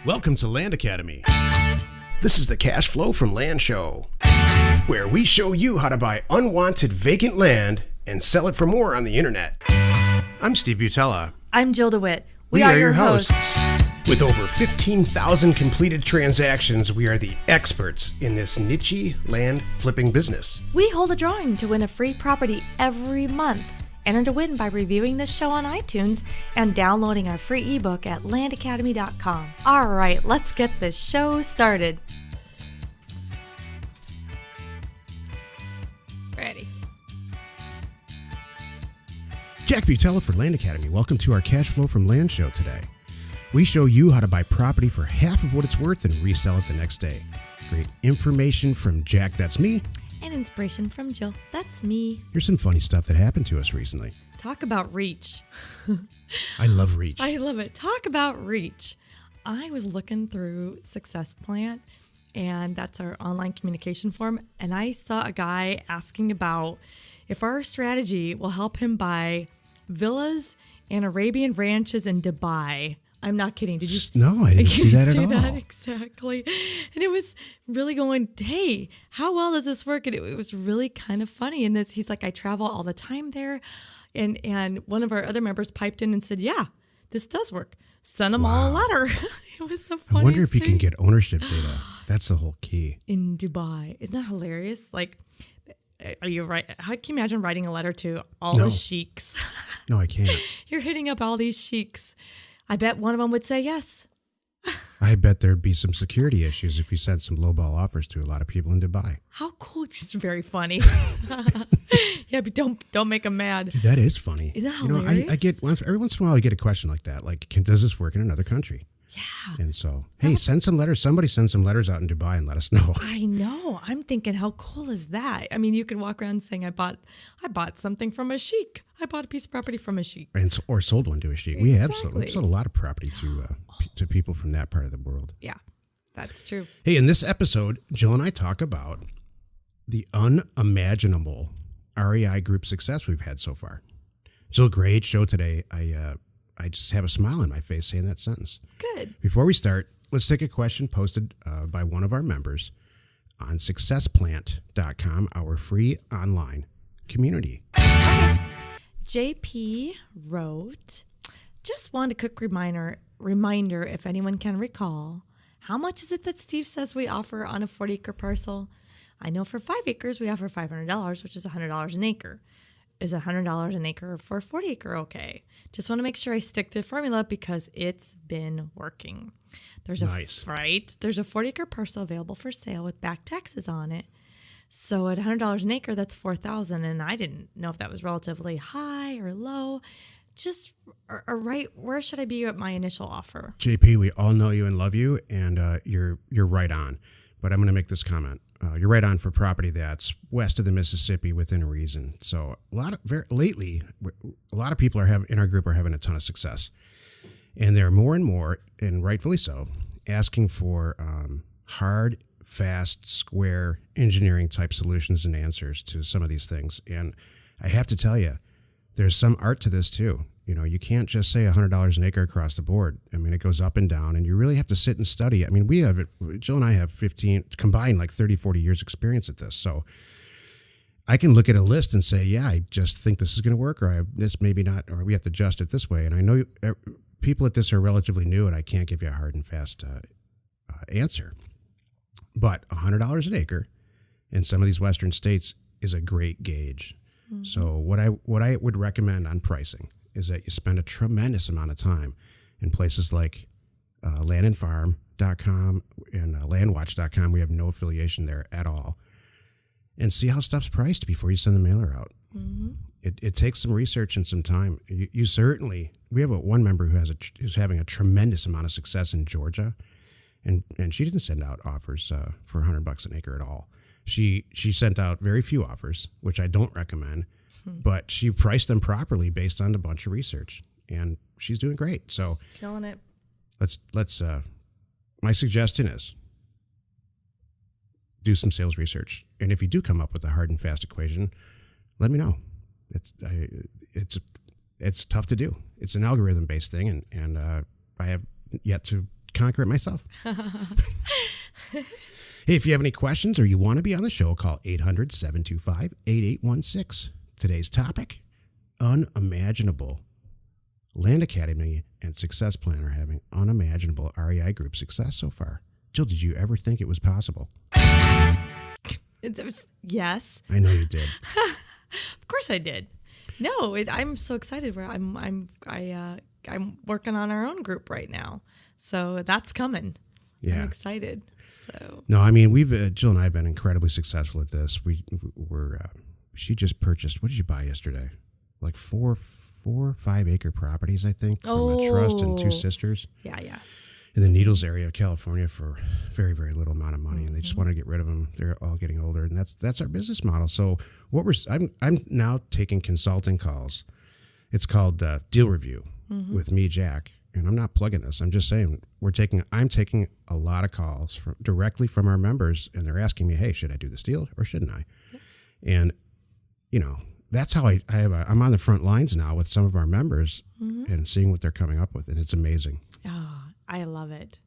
Welcome to Land Academy. This is the Cash Flow from Land show, where we show you how to buy unwanted vacant land and sell it for more on the internet. I'm Steve Butala. I'm Jill DeWit. We are your hosts. With over 15,000 completed transactions, we are the experts in this niche land flipping business. We hold a drawing to win a free property every month. Enter to win by reviewing this show on iTunes and downloading our free ebook at landacademy.com. All right, let's get this show started. Ready. Jack Butala for Land Academy. Welcome to our Cash Flow from Land show today. We show you how to buy property for half of what it's worth and resell it the next day. Great information from Jack, that's me. And inspiration from Jill, that's me. Here's some funny stuff that happened to us recently. Talk about reach. I love reach. I love it. Talk about reach. I was looking through Success Plant, and that's our online communication form, and I saw a guy asking about if our strategy will help him buy villas and Arabian ranches in Dubai. I'm not kidding. Did you? No, I didn't see that at all. That exactly. And it was really going, hey, how well does this work? And it was really kind of funny. And he's like, I travel all the time there. And one of our other members piped in and said, yeah, this does work. Send them all a letter. It was the funniest I wonder if you thing. can get ownership data. That's the whole key. In Dubai. Isn't that hilarious? Like, are you right? How can you imagine writing a letter to all the sheiks? No, I can't. You're hitting up all these sheiks. I bet one of them would say yes. I bet there'd be some security issues if you sent some lowball offers to a lot of people in Dubai. How cool. It's very funny. Yeah, but don't make them mad. That is funny. Isn't that hilarious? I get every once in a while I get a question like that. Like, does this work in another country? Yeah. And so, hey, send some letters. Somebody send some letters out in Dubai and let us know. I know. I'm thinking, how cool is that? I mean, you could walk around saying, I bought something from a sheik. I bought a piece of property from a sheik. Or sold one to a sheik. Exactly. We've sold a lot of property to people from that part of the world. Yeah, that's true. Hey, in this episode, Jill and I talk about the unimaginable REI group success we've had so far. Jill, great show today. I just have a smile on my face saying that sentence. Good. Before we start, let's take a question posted by one of our members on successplant.com, our free online community. Okay. JP wrote, just wanted a quick reminder if anyone can recall, how much is it that Steve says we offer on a 40-acre parcel? I know for 5 acres we offer $500, which is $100 an acre. Is $100 an acre for a 40-acre okay? Just want to make sure I stick to the formula because it's been working. There's nice. There's a 40-acre parcel available for sale with back taxes on it. So at $100 an acre, that's $4,000, and I didn't know if that was relatively high or low. Just right, where should I be at my initial offer? JP, we all know you and love you, and you're right on. But I'm going to make this comment. You're right on for property that's west of the Mississippi within reason. So lately, a lot of people in our group are having a ton of success, and they're more and more, and rightfully so, asking for hard, fast, square engineering type solutions and answers to some of these things. And I have to tell you, there's some art to this too. You know, you can't just say $100 an acre across the board. I mean, it goes up and down, and you really have to sit and study. I mean, Jill and I have 15 combined, like 30, 40 years experience at this. So I can look at a list and say, yeah, I just think this is going to work, or this maybe not, or we have to adjust it this way. And I know people at this are relatively new, and I can't give you a hard and fast answer. But $100 an acre in some of these Western states is a great gauge. Mm-hmm. So what I would recommend on pricing is that you spend a tremendous amount of time in places like landandfarm.com and landwatch.com. We have no affiliation there at all. And see how stuff's priced before you send the mailer out. Mm-hmm. It takes some research and some time. You certainly, we have one member who's having a tremendous amount of success in Georgia, and she didn't send out offers for $100 an acre at all. She sent out very few offers, which I don't recommend. But she priced them properly based on a bunch of research, and she's doing great. So she's killing it. Let's. My suggestion is do some sales research, and if you do come up with a hard and fast equation, let me know. It's tough to do. It's an algorithm based thing, and I have yet to conquer it myself. Hey, if you have any questions or you want to be on the show, call 800-725-8816. Today's topic, unimaginable. Land Academy and Success Plan are having unimaginable REI group success so far. Jill, did you ever think it was possible? Yes. I know you did. Of course I did. No, I'm so excited. I'm working on our own group right now, so that's coming. Yeah, I'm excited. So no, I mean we've Jill and I have been incredibly successful at this. She just purchased. What did you buy yesterday? Like 4 or 5 acre properties, I think, from a trust and 2 sisters. Yeah. In the Needles area of California for very, very little amount of money, and they just want to get rid of them. They're all getting older, and that's our business model. So I'm now taking consulting calls. It's called Deal Review with me, Jack, and I'm not plugging this. I'm just saying I'm taking a lot of calls directly from our members, and they're asking me, hey, should I do this deal or shouldn't I? Yeah. And that's how I'm on the front lines now with some of our members and seeing what they're coming up with, and it's amazing. Oh, I love it.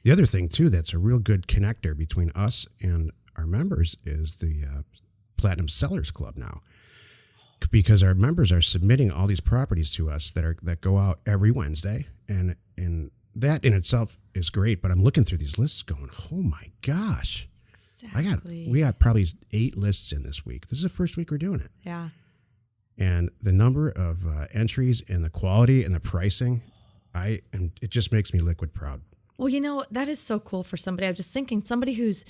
The other thing, too, that's a real good connector between us and our members is the Platinum Sellers Club now. Because our members are submitting all these properties to us that go out every Wednesday. And that in itself is great. But I'm looking through these lists going, oh, my gosh. Exactly. We got probably 8 lists in this week. This is the first week we're doing it. Yeah. And the number of entries and the quality and the pricing, it just makes me liquid proud. Well, that is so cool for somebody. I was just thinking, somebody who's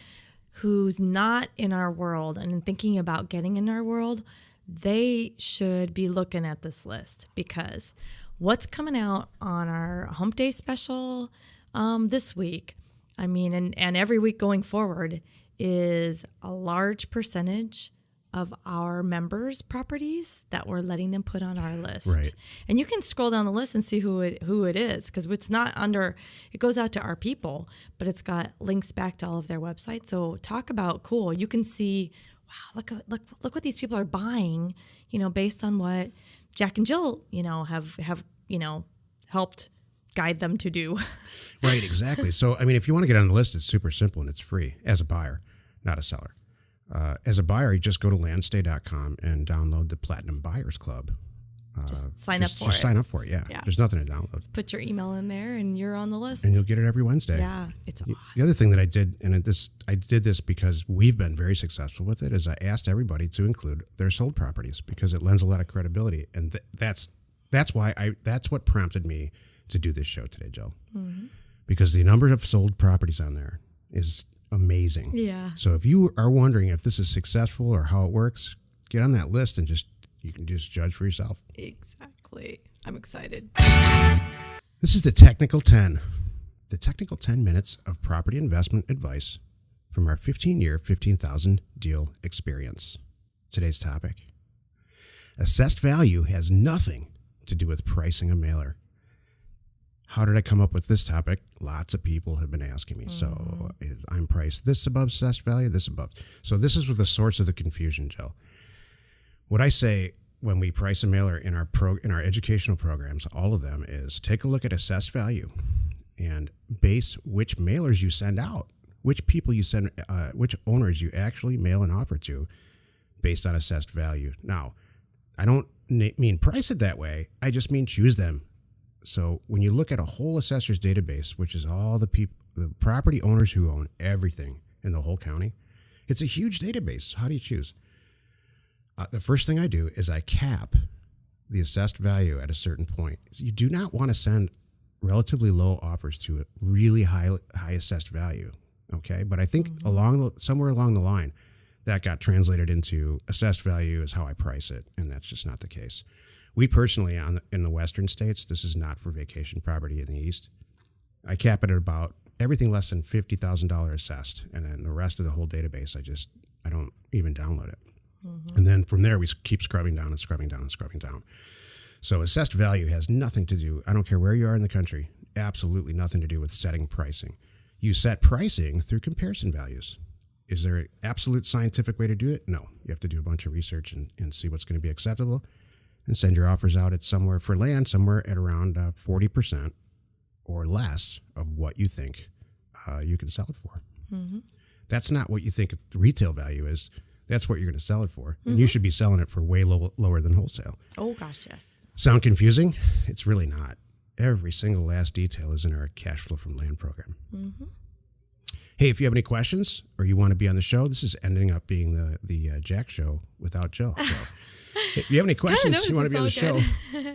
not in our world and thinking about getting in our world, they should be looking at this list, because what's coming out on our Hump Day special this week, I mean, and every week going forward, is a large percentage of our members' properties that we're letting them put on our list. Right. And you can scroll down the list and see who it is, because it's not it goes out to our people, but it's got links back to all of their websites. So talk about cool. You can see, wow, look what these people are buying, based on what Jack and Jill, have helped guide them to do. Right, exactly. So, I mean, if you want to get on the list, it's super simple and it's free as a buyer, not a seller. As a buyer, you just go to landstay.com and download the Platinum Buyers Club. Just sign up for it. Just sign up for it, yeah. There's nothing to download. Just put your email in there and you're on the list. And you'll get it every Wednesday. Yeah, it's awesome. The other thing that I did, and I did this because we've been very successful with it, is I asked everybody to include their sold properties, because it lends a lot of credibility. And that's what prompted me to do this show today, Jill. Mm-hmm. Because the number of sold properties on there is amazing. Yeah. So if you are wondering if this is successful or how it works, get on that list and you can just judge for yourself. Exactly. I'm excited. This is the Technical 10. The Technical 10 minutes of property investment advice from our 15-year, 15,000 deal experience. Today's topic. Assessed value has nothing to do with pricing a mailer. How did I come up with this topic? Lots of people have been asking me. So I'm priced this above assessed value, this above. So this is the source of the confusion, Jill. What I say when we price a mailer in our educational programs, all of them, is take a look at assessed value and base which mailers you send out, which people you send, which owners you actually mail an offer to based on assessed value. Now, I don't mean price it that way. I just mean choose them. So when you look at a whole assessor's database, which is all the property owners who own everything in the whole county, it's a huge database. How do you choose? The first thing I do is I cap the assessed value at a certain point. So you do not want to send relatively low offers to a really high assessed value. Okay, but I think somewhere along the line, that got translated into assessed value is how I price it, and that's just not the case. We personally, in the western states, this is not for vacation property in the east, I cap it at about everything less than $50,000 assessed, and then the rest of the whole database, I don't even download it. Mm-hmm. And then from there, we keep scrubbing down and scrubbing down and scrubbing down. So assessed value has nothing to do, I don't care where you are in the country, absolutely nothing to do with setting pricing. You set pricing through comparison values. Is there an absolute scientific way to do it? No. You have to do a bunch of research and see what's going to be acceptable and send your offers out at somewhere at around 40% or less of what you think you can sell it for. Mm-hmm. That's not what you think the retail value is. That's what you're going to sell it for. And you should be selling it for way lower than wholesale. Oh, gosh, yes. Sound confusing? It's really not. Every single last detail is in our cash flow from land program. Mm-hmm. Hey, if you have any questions or you want to be on the show, this is ending up being the Jack show without Jill. So if you have any questions, you want to be on the show,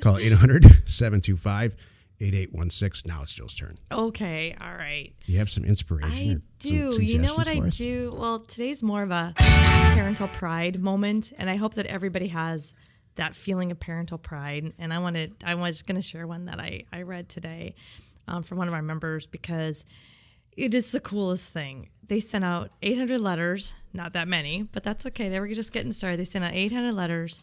call 800-725-8816. Now it's Jill's turn. Okay, all right. You have some inspiration? I do. You know what I do? Well, today's more of a parental pride moment, and I hope that everybody has that feeling of parental pride. And I was going to share one that I read today from one of our members because it is the coolest thing. They sent out 800 letters, not that many, but that's okay. They were just getting started. They sent out 800 letters.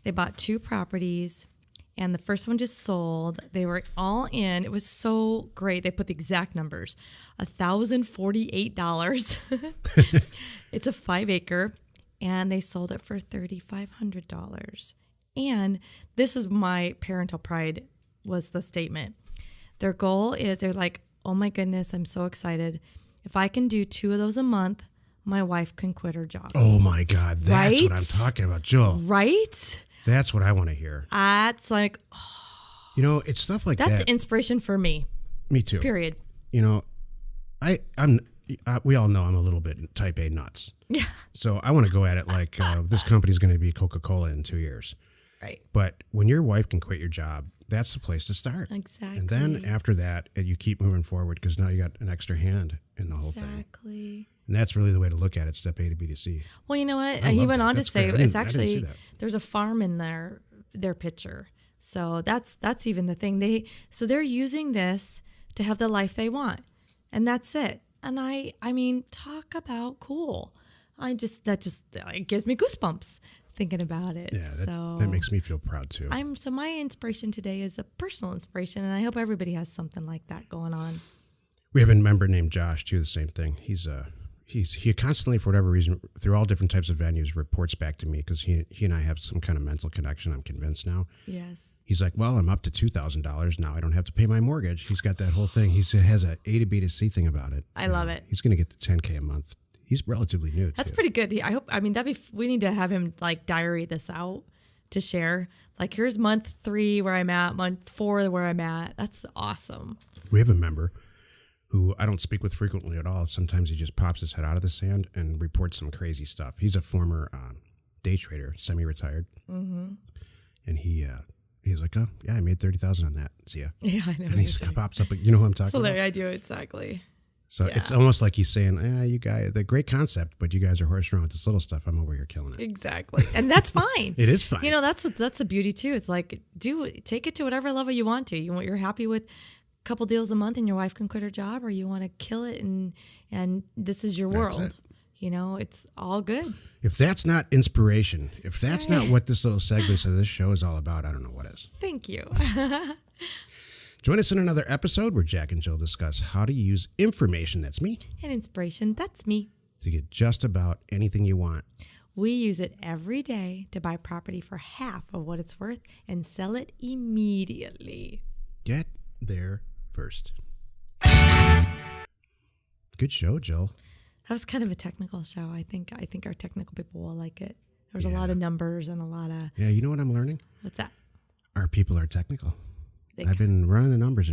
They bought 2 properties, and the first one just sold. They were all in. It was so great. They put the exact numbers. $1,048. It's a 5-acre, and they sold it for $3,500. And this is my parental pride was the statement. Their goal is they're like, oh my goodness, I'm so excited. If I can do 2 of those a month, my wife can quit her job. Oh my God, that's right? what I'm talking about, Jill. Right? That's what I want to hear. That's like, it's stuff like that. That's inspiration for me. Me too. Period. We all know I'm a little bit type A nuts. Yeah. So I want to go at it like this company's going to be Coca-Cola in 2 years. Right. But when your wife can quit your job, that's the place to start. Exactly. And then after that, you keep moving forward because now you got an extra hand in the whole thing. Exactly. And that's really the way to look at it, step A to B to C. Well, you know what? He went on to say it's actually, that. there's a farm in their picture. So that's even the thing. They're using this to have the life they want. And that's it. And I mean, talk about cool. It gives me goosebumps thinking about it. Yeah, so that makes me feel proud too. So my inspiration today is a personal inspiration, and I hope everybody has something like that going on. We have a member named Josh too. The same thing. He constantly, for whatever reason, through all different types of venues, reports back to me because he and I have some kind of mental connection. I'm convinced now. Yes. He's like, well, I'm up to $2,000 now. I don't have to pay my mortgage. He's got that whole thing. He has a A to B to C thing about it. I love it. He's going to get to $10K a month. He's relatively new. That's pretty good. We need to have him like diary this out to share. Like, here's month 3 where I'm at, month 4 where I'm at. That's awesome. We have a member who I don't speak with frequently at all. Sometimes he just pops his head out of the sand and reports some crazy stuff. He's a former day trader, semi-retired. Mm-hmm. And he's like, oh, yeah, I made $30,000 on that. See ya. Yeah, I know. And he pops up, you know who I'm talking about? I do, exactly. So it's almost like he's saying, you guys, the great concept, but you guys are horsing around with this little stuff. I'm over here killing it. Exactly. And that's fine. It is fine. That's the beauty too. It's like, take it to whatever level you want to. You're happy with a couple deals a month and your wife can quit her job, or you want to kill it and this is your world. It's all good. If that's not inspiration, if that's not what this little segment of this show is all about, I don't know what is. Thank you. Join us in another episode where Jack and Jill discuss how to use information, that's me, and inspiration, that's me, to get just about anything you want. We use it every day to buy property for half of what it's worth and sell it immediately. Get there first. Good show, Jill. That was kind of a technical show. I think our technical people will like it. There's a lot of numbers and a lot of... Yeah, you know what I'm learning? What's that? Our people are technical. I've been running the numbers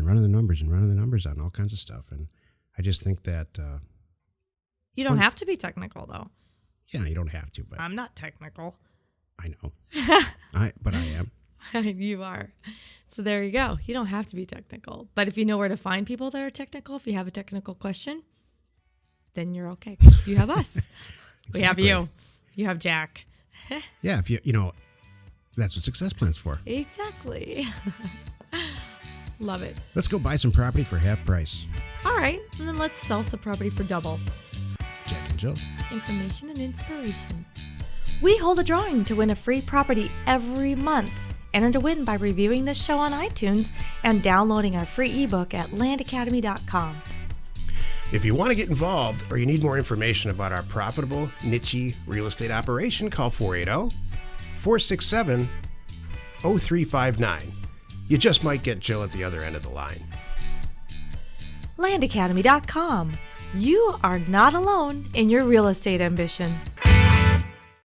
on all kinds of stuff. And I just think that... you don't have to be technical, though. Yeah, you don't have to. But I'm not technical. I know. But I am. You are. So there you go. You don't have to be technical. But if you know where to find people that are technical, if you have a technical question, then you're okay. Because you have us. Exactly. We have you. You have Jack. Yeah, if that's what success plan's for. Exactly. Love it. Let's go buy some property for half price. All right. And then let's sell some property for double. Jack and Jill. Information and inspiration. We hold a drawing to win a free property every month. Enter to win by reviewing this show on iTunes and downloading our free ebook at landacademy.com. If you want to get involved or you need more information about our profitable, niche real estate operation, call 480-467-0359. You just might get Jill at the other end of the line. landacademy.com. You are not alone in your real estate ambition.